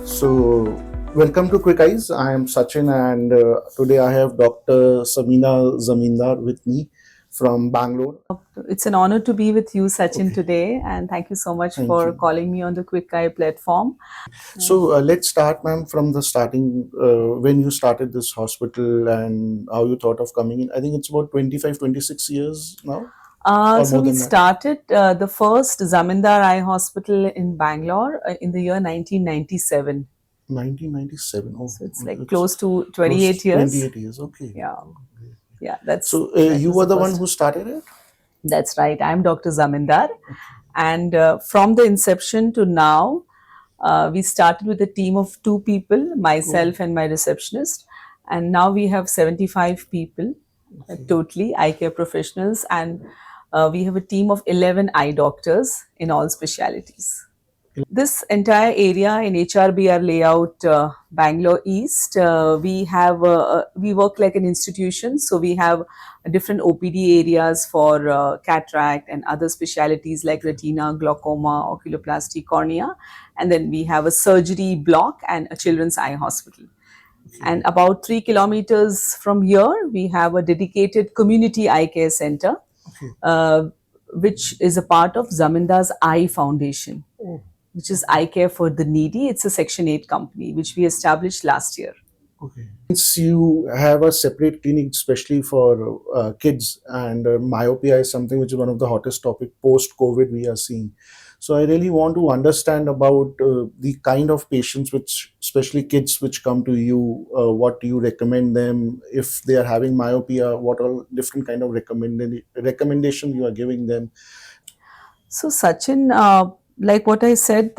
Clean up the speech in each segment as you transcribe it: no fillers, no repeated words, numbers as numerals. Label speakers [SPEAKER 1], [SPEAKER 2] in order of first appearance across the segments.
[SPEAKER 1] So, welcome to Quick Eyes. I am Sachin, and today I have Dr. Samina Zamindar with me from Bangalore.
[SPEAKER 2] It's an honor to be with you, Sachin,
[SPEAKER 1] Okay,
[SPEAKER 2] today, and thank you so much
[SPEAKER 1] thank
[SPEAKER 2] for
[SPEAKER 1] you.
[SPEAKER 2] calling me on the Quick Eye platform.
[SPEAKER 1] So, let's start, ma'am, from the starting. When you started this hospital and how you thought of coming in. I think it's about 25, 26 years now, or
[SPEAKER 2] So
[SPEAKER 1] more
[SPEAKER 2] we
[SPEAKER 1] than that.
[SPEAKER 2] started the first Zamindar Eye Hospital in Bangalore in the year 1997.
[SPEAKER 1] 1997. Oh,
[SPEAKER 2] So it's like
[SPEAKER 1] it's
[SPEAKER 2] close to
[SPEAKER 1] close
[SPEAKER 2] 28
[SPEAKER 1] to
[SPEAKER 2] years.
[SPEAKER 1] 28 years. Okay.
[SPEAKER 2] Yeah,
[SPEAKER 1] Okay.
[SPEAKER 2] yeah, that's
[SPEAKER 1] So,
[SPEAKER 2] that
[SPEAKER 1] you
[SPEAKER 2] was
[SPEAKER 1] were
[SPEAKER 2] the
[SPEAKER 1] the one
[SPEAKER 2] first.
[SPEAKER 1] who started it?
[SPEAKER 2] That's right. I'm Dr. Zamindar,
[SPEAKER 1] Okay.
[SPEAKER 2] and from the inception to now, we started with a team of two people,
[SPEAKER 1] Oh,
[SPEAKER 2] myself and my receptionist, and now we have 75 people
[SPEAKER 1] okay.
[SPEAKER 2] totally eye care professionals, and we have a team of 11 eye doctors in all specialities. This entire area in HRBR layout, Bangalore East, we work like an institution. So we have different OPD areas for cataract and other specialities like retina, glaucoma, oculoplasty, cornea, and then we have a surgery block and a children's eye hospital. And
[SPEAKER 1] Okay.
[SPEAKER 2] about 3 kilometers from here, we have a dedicated community eye care center,
[SPEAKER 1] Okay.
[SPEAKER 2] uh, which is a part of Zamindar's Eye Foundation,
[SPEAKER 1] Oh,
[SPEAKER 2] which is
[SPEAKER 1] okay.
[SPEAKER 2] Eye Care for the Needy. It's a Section 8 company, which we established last year.
[SPEAKER 1] Okay. Since you have a separate clinic, especially for kids, and myopia is something which is one of the hottest topic post COVID we are seeing. So I really want to understand about the kind of patients, which especially kids, which come to you. What do you recommend them if they are having myopia? What all different kind of recommendation you are giving them?
[SPEAKER 2] So, Sachin, like what I said,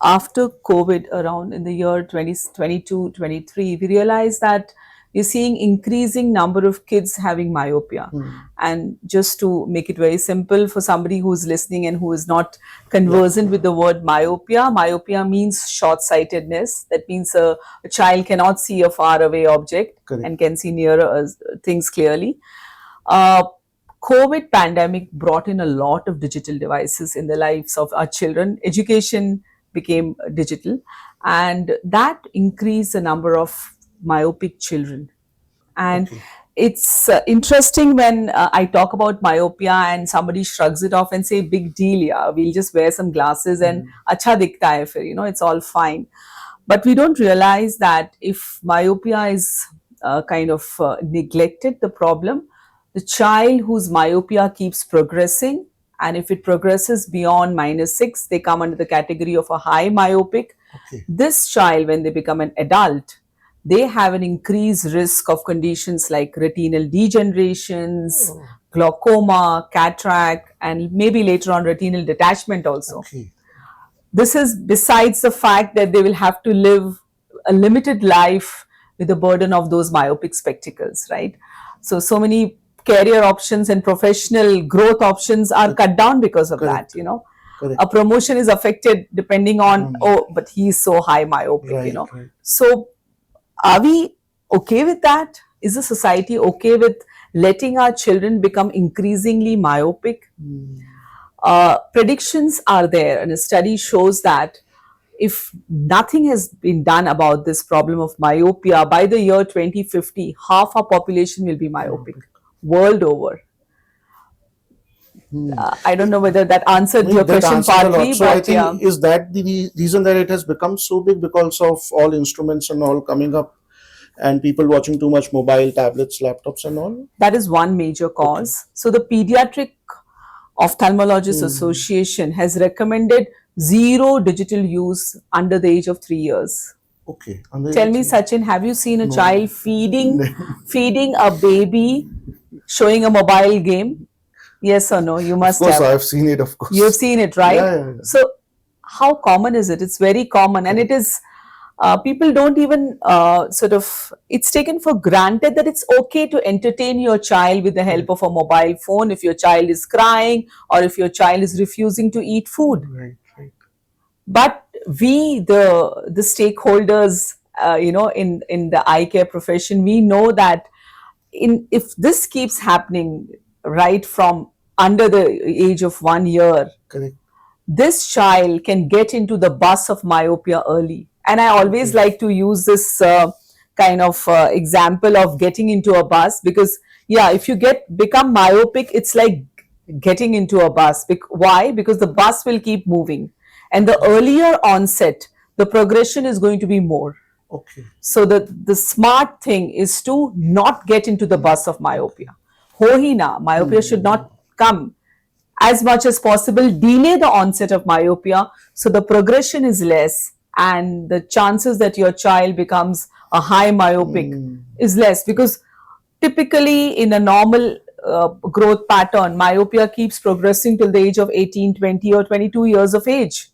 [SPEAKER 2] after COVID, around in the year 2022, 23, we realized that we're seeing increasing number of kids having myopia.
[SPEAKER 1] Hmm.
[SPEAKER 2] And just to make it very simple for somebody who's listening and who is not
[SPEAKER 1] Yeah.
[SPEAKER 2] conversant with the word myopia, myopia means short-sightedness. That means a child cannot see a far away object
[SPEAKER 1] Correct.
[SPEAKER 2] and can see nearer things clearly. Uh, COVID pandemic brought in a lot of digital devices in the lives of our children. Education became digital, and that increased the number of myopic children. And
[SPEAKER 1] Okay.
[SPEAKER 2] it's interesting when I talk about myopia and somebody shrugs it off and say, "Big deal, yeah. We'll just wear some glasses and
[SPEAKER 1] Hmm.
[SPEAKER 2] acha dikhta hai fir, it's all fine." But we don't realize that if myopia is kind of neglected, the problem, the child whose myopia keeps progressing, and if it progresses beyond -6, they come under the category of a high myopic.
[SPEAKER 1] Okay.
[SPEAKER 2] This child, when they become an adult, they have an increased risk of conditions like retinal degenerations,
[SPEAKER 1] Oh,
[SPEAKER 2] glaucoma, cataract, and maybe later on retinal detachment also.
[SPEAKER 1] okay.
[SPEAKER 2] This is besides the fact that they will have to live a limited life with the burden of those myopic spectacles, right? So many career options and professional growth options are cut down because of that,
[SPEAKER 1] Correct.
[SPEAKER 2] A
[SPEAKER 1] Correct.
[SPEAKER 2] promotion is affected depending on,
[SPEAKER 1] On that.
[SPEAKER 2] oh, but he's so high myopic,
[SPEAKER 1] Right. Right.
[SPEAKER 2] So are we okay with that? Is the society okay with letting our children become increasingly myopic?
[SPEAKER 1] Hmm.
[SPEAKER 2] Predictions are there, and a study shows that if nothing has been done about this problem of myopia, by the year 2050, half our population will be myopic
[SPEAKER 1] Myopic.
[SPEAKER 2] world over.
[SPEAKER 1] Hmm.
[SPEAKER 2] I don't know whether that
[SPEAKER 1] I
[SPEAKER 2] answered your
[SPEAKER 1] mean, that
[SPEAKER 2] question
[SPEAKER 1] answers a
[SPEAKER 2] partly,
[SPEAKER 1] lot. So I
[SPEAKER 2] but
[SPEAKER 1] think
[SPEAKER 2] yeah.
[SPEAKER 1] is that the reason that it has become so big because of all instruments and all coming up and people watching too much mobile, tablets, laptops and all?
[SPEAKER 2] That is one major
[SPEAKER 1] Okay.
[SPEAKER 2] cause. So the Pediatric Ophthalmologist
[SPEAKER 1] Hmm.
[SPEAKER 2] Association has recommended zero digital use under the age of 3 years.
[SPEAKER 1] Okay. On the age
[SPEAKER 2] Tell
[SPEAKER 1] of
[SPEAKER 2] me,
[SPEAKER 1] three.
[SPEAKER 2] Sachin, have you seen a
[SPEAKER 1] No.
[SPEAKER 2] child feeding a baby, showing a mobile game? Yes or no? You
[SPEAKER 1] Of
[SPEAKER 2] must
[SPEAKER 1] course,
[SPEAKER 2] have.
[SPEAKER 1] I've seen it. Of
[SPEAKER 2] You've
[SPEAKER 1] course.
[SPEAKER 2] seen it,
[SPEAKER 1] Yeah.
[SPEAKER 2] right?
[SPEAKER 1] Yeah. Yeah.
[SPEAKER 2] So, how common is it? It's very common, and it
[SPEAKER 1] Correct.
[SPEAKER 2] is. People don't even sort of. It's taken for granted that it's okay to entertain your child with the help
[SPEAKER 1] Correct.
[SPEAKER 2] of a mobile phone if your child is crying or if your child is refusing to eat food.
[SPEAKER 1] Right. Right.
[SPEAKER 2] But we, the stakeholders, in the eye care profession, we know that if this keeps happening right from under the age of 1 year,
[SPEAKER 1] Correct.
[SPEAKER 2] this child can get into the bus of myopia early. And I always like to use this kind of example of getting into a bus, because yeah, if you become myopic, it's like getting into a bus. Why? Because the bus will keep moving, and the earlier onset, the progression is going to be more.
[SPEAKER 1] Okay.
[SPEAKER 2] So the smart thing is to not get into the bus of myopia. Ho hi na, myopia should not come. As much as possible, delay the onset of myopia so the progression is less, and the chances that your child becomes a high myopic is less, because typically in a normal growth pattern, myopia keeps progressing till the age of 18, 20, or 22 years of age.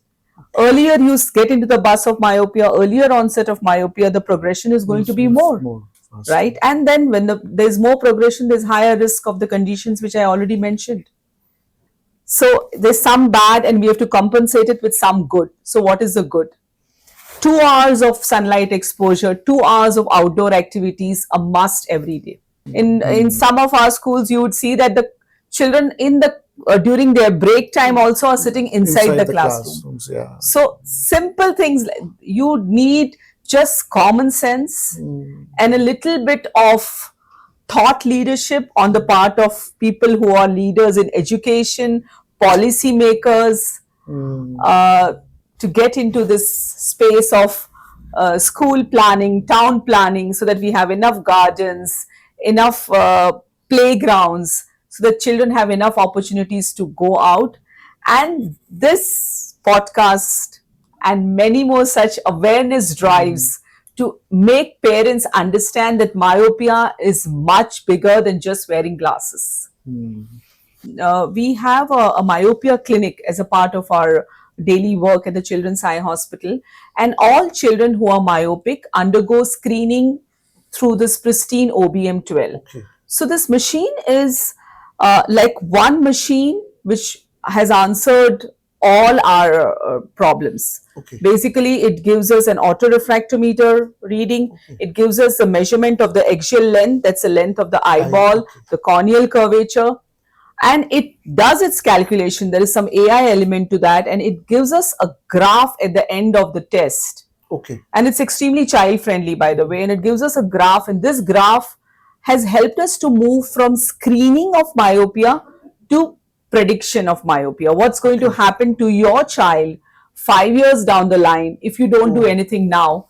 [SPEAKER 2] Earlier you get into the bus of myopia, earlier onset of myopia, the progression is going to be more, right? And then when there's more progression, there's higher risk of the conditions which I already mentioned. So there's some bad and we have to compensate it with some good. So what is the good? 2 hours of sunlight exposure, 2 hours of outdoor activities, a must every day. In some of our schools, you would see that the children in the during their break time also are sitting inside the classroom.
[SPEAKER 1] Yeah.
[SPEAKER 2] So simple things, you need just common sense and a little bit of thought leadership on the part of people who are leaders in education, policy makers, to get into this space of school planning, town planning, so that we have enough gardens, enough playgrounds, so that children have enough opportunities to go out. And this podcast and many more such awareness drives to make parents understand that myopia is much bigger than just wearing glasses. We have a myopia clinic as a part of our daily work at the Children's Eye Hospital, and all children who are myopic undergo screening through this pristine OBM12.
[SPEAKER 1] Okay.
[SPEAKER 2] So this machine is like one machine which has answered all our problems.
[SPEAKER 1] Okay.
[SPEAKER 2] Basically, it gives us an autorefractometer reading. It gives us the measurement of the axial length, that's the length of the eyeball, the corneal curvature, and it does its calculation. There is some AI element to that, and it gives us a graph at the end of the test.
[SPEAKER 1] Okay.
[SPEAKER 2] And it's extremely child friendly, by the way, and it gives us a graph, and this graph has helped us to move from screening of myopia to prediction of myopia. What's going to happen to your child 5 years down the line if you don't do anything now?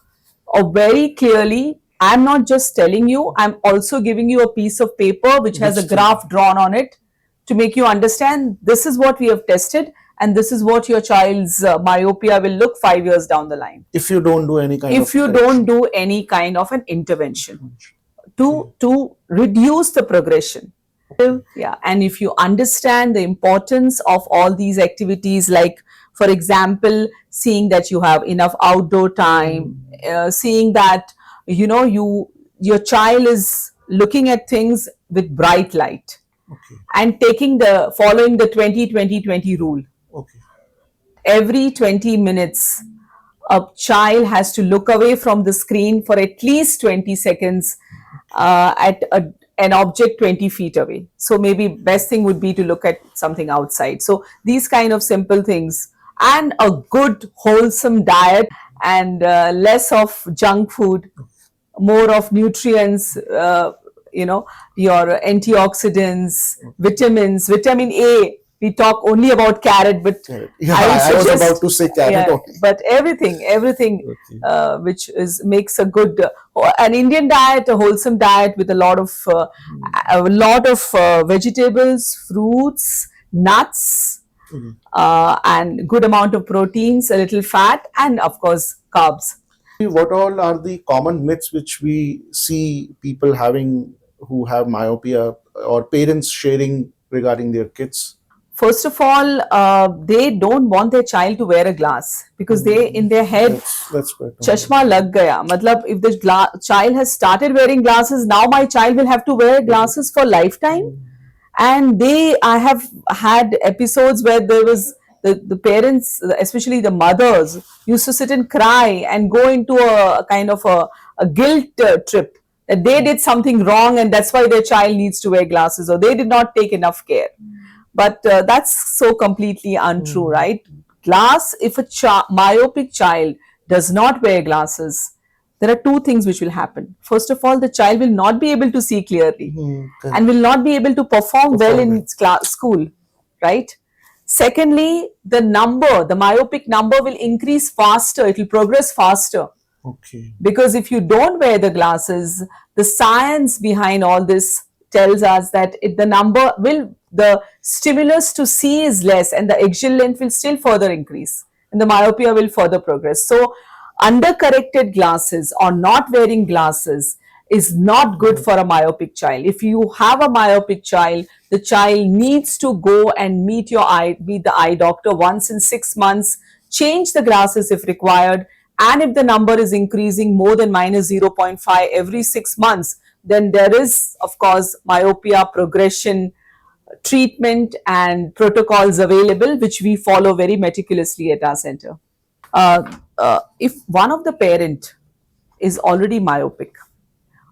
[SPEAKER 2] Or very clearly, I'm not just telling you, I'm also giving you a piece of paper which has a graph drawn on it to make you understand this is what we have tested and this is what your child's myopia will look 5 years down the line.
[SPEAKER 1] If you don't do any kind
[SPEAKER 2] if you don't do any kind of an intervention to reduce the progression. Yeah, and if you understand the importance of all these activities, like for example, seeing that you have enough outdoor time, seeing that your child is looking at things with bright light, and following the 20-20-20 rule.
[SPEAKER 1] Okay.
[SPEAKER 2] Every 20 minutes, a child has to look away from the screen for at least 20 seconds at an object 20 feet away. So maybe best thing would be to look at something outside. So these kind of simple things, and a good wholesome diet, and less of junk food, more of nutrients, your antioxidants, vitamins, vitamin A. We talk only about carrot, but
[SPEAKER 1] yeah, I was about to say carrot only.
[SPEAKER 2] But everything which makes a good an Indian diet, a wholesome diet with a lot of vegetables, fruits, nuts, and good amount of proteins, a little fat, and of course carbs.
[SPEAKER 1] What all are the common myths which we see people having who have myopia, or parents sharing regarding their kids?
[SPEAKER 2] First of all, they don't want their child to wear a glass, because they in their head, chashma lag gaya. Matlab, if the child has started wearing glasses, now my child will have to wear glasses for lifetime. And I have had episodes where there was the parents, especially the mothers, used to sit and cry and go into a kind of a guilt trip that they did something wrong and that's why their child needs to wear glasses, or they did not take enough care. But that's so completely untrue, right? if a myopic child does not wear glasses, there are two things which will happen. First of all, the child will not be able to see clearly and will not be able to perform well in school, right? Secondly, the myopic number will increase faster, it will progress faster.
[SPEAKER 1] Okay.
[SPEAKER 2] Because if you don't wear the glasses, the science behind all this tells us that the stimulus to see is less and the axial length will still further increase and the myopia will further progress. So, undercorrected glasses or not wearing glasses is not good for a myopic child. If you have a myopic child, the child needs to go and meet the eye doctor once in 6 months, change the glasses if required, and if the number is increasing more than minus 0.5 every 6 months, then there is, of course, myopia progression treatment and protocols available, which we follow very meticulously at our center. If one of the parent is already myopic,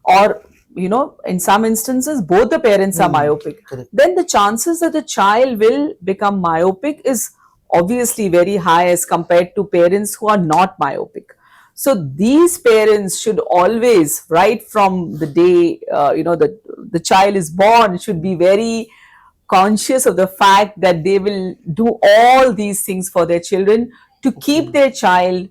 [SPEAKER 2] or in some instances both the parents are myopic, then the chances that the child will become myopic is obviously very high as compared to parents who are not myopic. So these parents should always, right from the day the child is born, should be very conscious of the fact that they will do all these things for their children to keep their child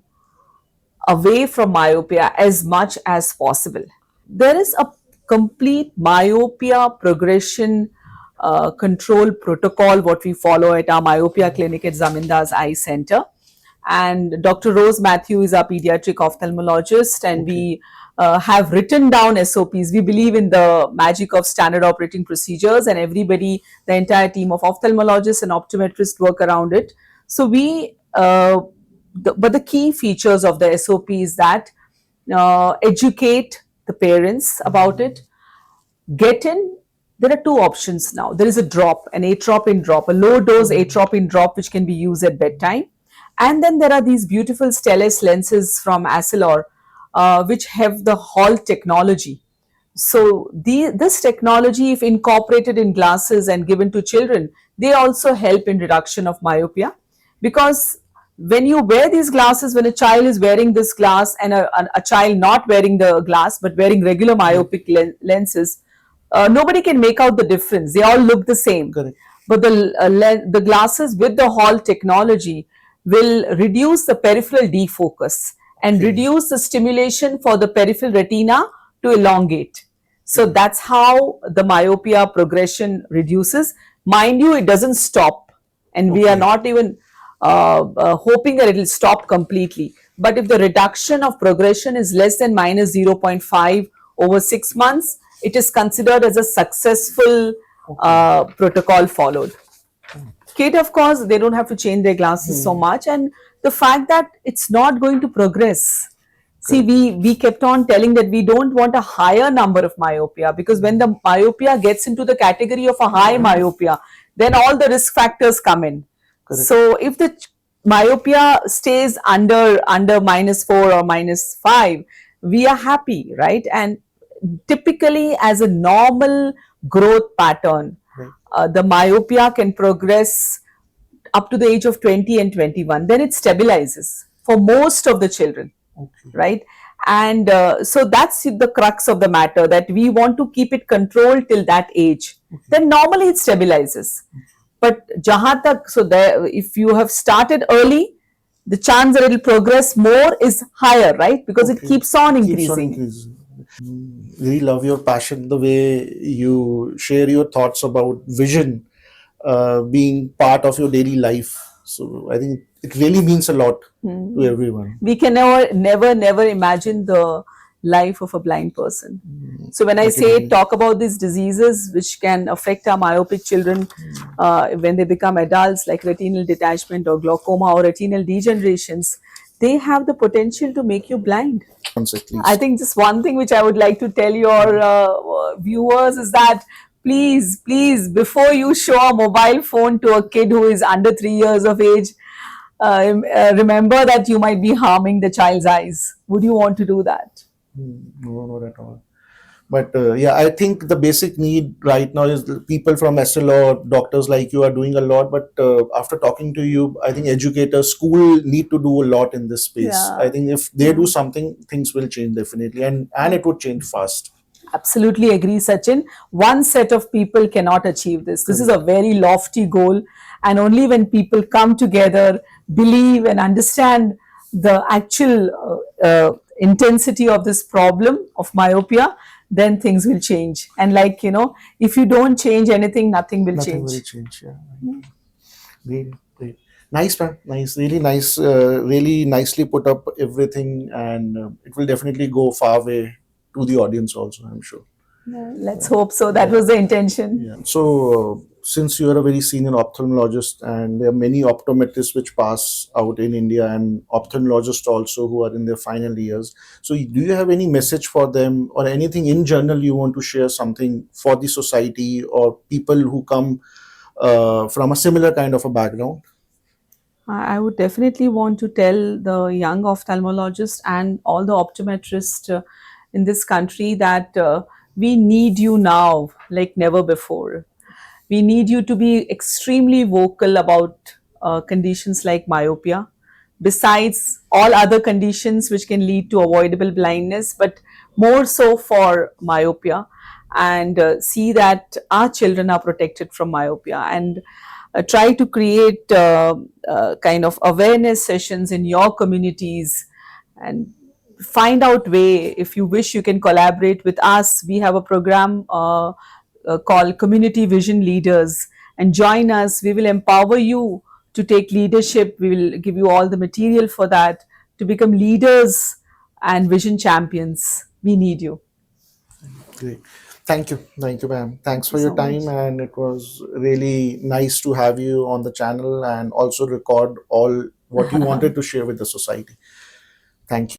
[SPEAKER 2] away from myopia as much as possible. There is a complete myopia progression control protocol what we follow at our myopia clinic at Zamindar's Eye Center. And Dr. Rose Matthew is our pediatric ophthalmologist, and we have written down SOPs. We believe in the magic of standard operating procedures, and everybody, the entire team of ophthalmologists and optometrists work around it. So but the key features of the SOP is that educate the parents about it, get in. There are two options now. There is a drop, an atropine drop, a low dose atropine drop, which can be used at bedtime. And then there are these beautiful Stellest lenses from Essilor, which have the Hall technology. So this technology, if incorporated in glasses and given to children, they also help in reduction of myopia. Because when you wear these glasses, when a child is wearing this glass and a child not wearing the glass but wearing regular myopic lenses, nobody can make out the difference. They all look the same.
[SPEAKER 1] Correct.
[SPEAKER 2] But the glasses with the Hall technology will reduce the peripheral defocus and reduce the stimulation for the peripheral retina to elongate. So that's how the myopia progression reduces. Mind you, it doesn't stop, and we are not even hoping that it will stop completely. But if the reduction of progression is less than minus 0.5 over 6 months, it is considered as a successful protocol followed. Kid, of course, they don't have to change their glasses so much, and the fact that it's not going to progress. See, we kept on telling that we don't want a higher number of myopia, because when the myopia gets into the category of a high myopia, then all the risk factors come in. Correct. So if the myopia stays under minus 4 or minus 5, we are happy, right? And typically, as a normal growth pattern, the myopia can progress up to the age of 20 and 21. Then it stabilizes for most of the children, right? And so that's the crux of the matter, that we want to keep it controlled till that age. Then normally it stabilizes. But jahan tak, so there, if you have started early, the chance that it will progress more is higher, right? Because it keeps on increasing.
[SPEAKER 1] Really love your passion, the way you share your thoughts about vision being part of your daily life. So I think it really means a lot to everyone.
[SPEAKER 2] We can never imagine the life of a blind person. So when I say talk about these diseases which can affect our myopic children when they become adults, like retinal detachment or glaucoma or retinal degenerations, they have the potential to make you blind. I think just one thing which I would like to tell your viewers is that please, before you show a mobile phone to a kid who is under 3 years of age, remember that you might be harming the child's eyes. Would you want to do that?
[SPEAKER 1] No, not at all. But yeah, I think the basic need right now is the people from Essilor, doctors like you are doing a lot. But after talking to you, I think educators, school need to do a lot in this space. I
[SPEAKER 2] Yeah.
[SPEAKER 1] think if they do
[SPEAKER 2] Yeah.
[SPEAKER 1] something, things will change definitely, and it would change fast.
[SPEAKER 2] Absolutely agree, Sachin. One set of people cannot achieve this. This is
[SPEAKER 1] Correct.
[SPEAKER 2] a very lofty goal, and only when people come together, believe, and understand the actual intensity of this problem of myopia, then things will change. And, like, if you don't change anything, nothing will
[SPEAKER 1] Nothing will
[SPEAKER 2] change.
[SPEAKER 1] change. Yeah. Great, great. Nice, man. Nice, really nice. Really nicely put up everything, and it will definitely go far way to the audience also, I'm sure.
[SPEAKER 2] Let's hope so. That
[SPEAKER 1] Yeah.
[SPEAKER 2] was the intention.
[SPEAKER 1] Yeah. So, since you are a very senior ophthalmologist, and there are many optometrists which pass out in India, and ophthalmologists also who are in their final years. So, do you have any message for them, or anything in general you want to share, something for the society or people who come from a similar kind of a background?
[SPEAKER 2] I would definitely want to tell the young ophthalmologist and all the optometrists in this country that we need you now like never before. We need you to be extremely vocal about conditions like myopia, besides all other conditions which can lead to avoidable blindness, but more so for myopia, and see that our children are protected from myopia, and try to create kind of awareness sessions in your communities, and find out way. If you wish, you can collaborate with us. We have a program called Community Vision Leaders, and join us. We will empower you to take leadership. We will give you all the material for that, to become leaders and vision champions. We need you.
[SPEAKER 1] Great. Thank you, ma'am. Thanks
[SPEAKER 2] Thank you
[SPEAKER 1] for your
[SPEAKER 2] so much.
[SPEAKER 1] time, and it was really nice to have you on the channel and also record all what you wanted to share with the society. Thank you.